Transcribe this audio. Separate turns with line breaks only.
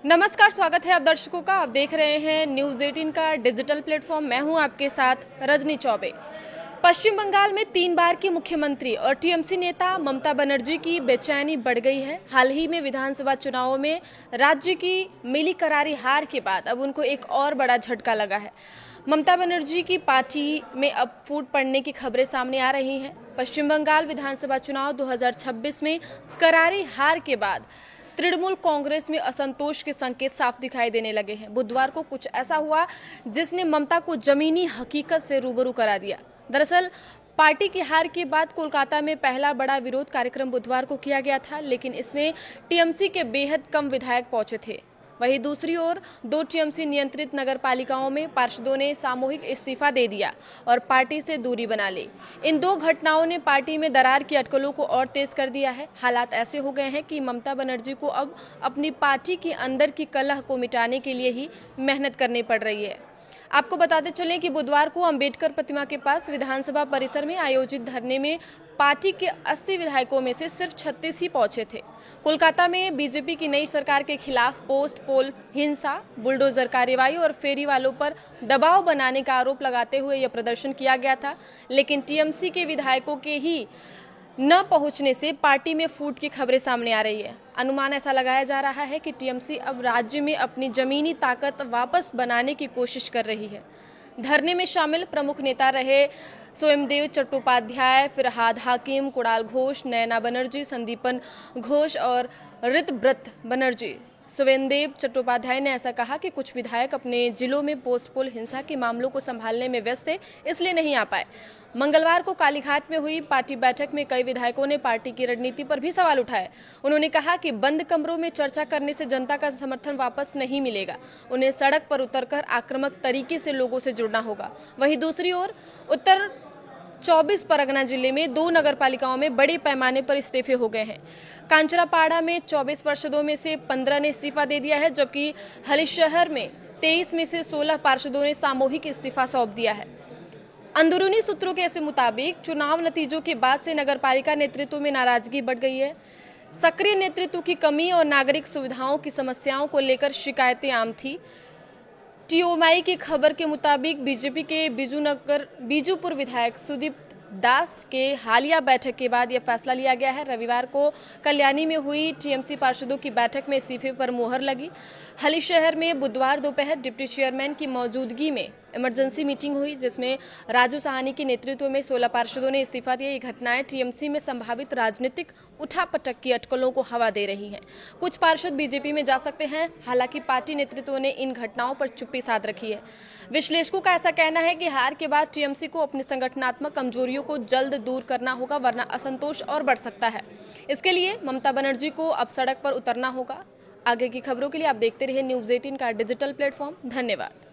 नमस्कार, स्वागत है आप दर्शकों का। आप देख रहे हैं न्यूज़ 18 का डिजिटल प्लेटफॉर्म। मैं हूं आपके साथ रजनी चौबे। पश्चिम बंगाल में 3 बार की मुख्यमंत्री और टीएमसी नेता ममता बनर्जी की बेचैनी बढ़ गई है। हाल ही में विधानसभा चुनावों में राज्य की मिली करारी हार के बाद अब उनको एक और बड़ा झटका लगा है। ममता बनर्जी की पार्टी में अब फूट पड़ने की खबरें सामने आ रही हैं। पश्चिम बंगाल विधानसभा चुनाव 2026 में करारी हार के बाद तृणमूल कांग्रेस में असंतोष के संकेत साफ दिखाई देने लगे हैं। बुधवार को कुछ ऐसा हुआ जिसने ममता को जमीनी हकीकत से रूबरू करा दिया। दरअसल पार्टी की हार के बाद कोलकाता में पहला बड़ा विरोध कार्यक्रम बुधवार को किया गया था, लेकिन इसमें टीएमसी के बेहद कम विधायक पहुंचे थे। वहीं दूसरी ओर 2 टीएमसी नियंत्रित नगर पालिकाओं में पार्षदों ने सामूहिक इस्तीफा दे दिया और पार्टी से दूरी बना ली। इन 2 घटनाओं ने पार्टी में दरार की अटकलों को और तेज कर दिया है। हालात ऐसे हो गए हैं कि ममता बनर्जी को अब अपनी पार्टी के अंदर की कलह को मिटाने के लिए ही मेहनत करनी पड़ रही है। आपको बताते चलें कि बुधवार को अंबेडकर प्रतिमा के पास विधानसभा परिसर में आयोजित धरने में पार्टी के 80 विधायकों में से सिर्फ 36 ही पहुंचे थे। कोलकाता में बीजेपी की नई सरकार के खिलाफ पोस्ट पोल हिंसा, बुलडोजर कार्रवाई और फेरी वालों पर दबाव बनाने का आरोप लगाते हुए यह प्रदर्शन किया गया था, लेकिन टीएमसी के विधायकों के ही न पहुंचने से पार्टी में फूट की खबरें सामने आ रही है। अनुमान ऐसा लगाया जा रहा है कि टीएमसी अब राज्य में अपनी जमीनी ताकत वापस बनाने की कोशिश कर रही है। धरने में शामिल प्रमुख नेता रहे सोमदेव चट्टोपाध्याय, फिरहाद हाकिम, कुणाल घोष, नयना बनर्जी, संदीपन घोष और ऋतव्रत बनर्जी। सुवेंदेव चट्टोपाध्याय ने ऐसा कहा कि कुछ विधायक अपने जिलों में पोस्ट पोल हिंसा के मामलों को संभालने में व्यस्त थे, इसलिए नहीं आ पाए। मंगलवार को कालीघाट में हुई पार्टी बैठक में कई विधायकों ने पार्टी की रणनीति पर भी सवाल उठाए। उन्होंने कहा कि बंद कमरों में चर्चा करने से जनता का समर्थन वापस नहीं मिलेगा। उन्हें सड़क पर उतरकर आक्रामक तरीके से लोगों से जुड़ना होगा। वहीं दूसरी ओर उत्तर 24 परगना जिले में 2 नगर पालिकाओं में बड़े पैमाने पर इस्तीफे हो गए हैं। कांचरापाड़ा में 24 पार्षदों में से 15 ने इस्तीफा दे दिया है, जबकि हलीशहर में 23 में से 16 पार्षदों ने सामूहिक इस्तीफा सौंप दिया है। अंदरूनी सूत्रों के मुताबिक चुनाव नतीजों के बाद से नगरपालिका नेतृत्व में नाराजगी बढ़ गई है। सक्रिय नेतृत्व की कमी और नागरिक सुविधाओं की समस्याओं को लेकर शिकायतें आम थी। टीओमाई की खबर के मुताबिक बीजेपी के बीजूपुर विधायक सुदीप दास के हालिया बैठक के बाद यह फैसला लिया गया है। रविवार को कल्याणी में हुई टीएमसी पार्षदों की बैठक में इस्तीफे पर मुहर लगी। हलीशहर में बुधवार दोपहर डिप्टी चेयरमैन की मौजूदगी में इमरजेंसी मीटिंग हुई, जिसमें राजू साहनी के नेतृत्व में 16 पार्षदों ने इस्तीफा दिया। ये घटनाएं टीएमसी में संभावित राजनीतिक उठापटक की अटकलों को हवा दे रही हैं। कुछ पार्षद बीजेपी में जा सकते हैं, हालांकि पार्टी नेतृत्व ने इन घटनाओं पर चुप्पी साध रखी है। विश्लेषकों का ऐसा कहना है कि हार के बाद टीएमसी को अपनी संगठनात्मक कमजोरियों को जल्द दूर करना होगा, वरना असंतोष और बढ़ सकता है। इसके लिए ममता बनर्जी को अब सड़क पर उतरना होगा। आगे की खबरों के लिए आप देखते रहिए न्यूज़ 18 का डिजिटल प्लेटफॉर्म। धन्यवाद।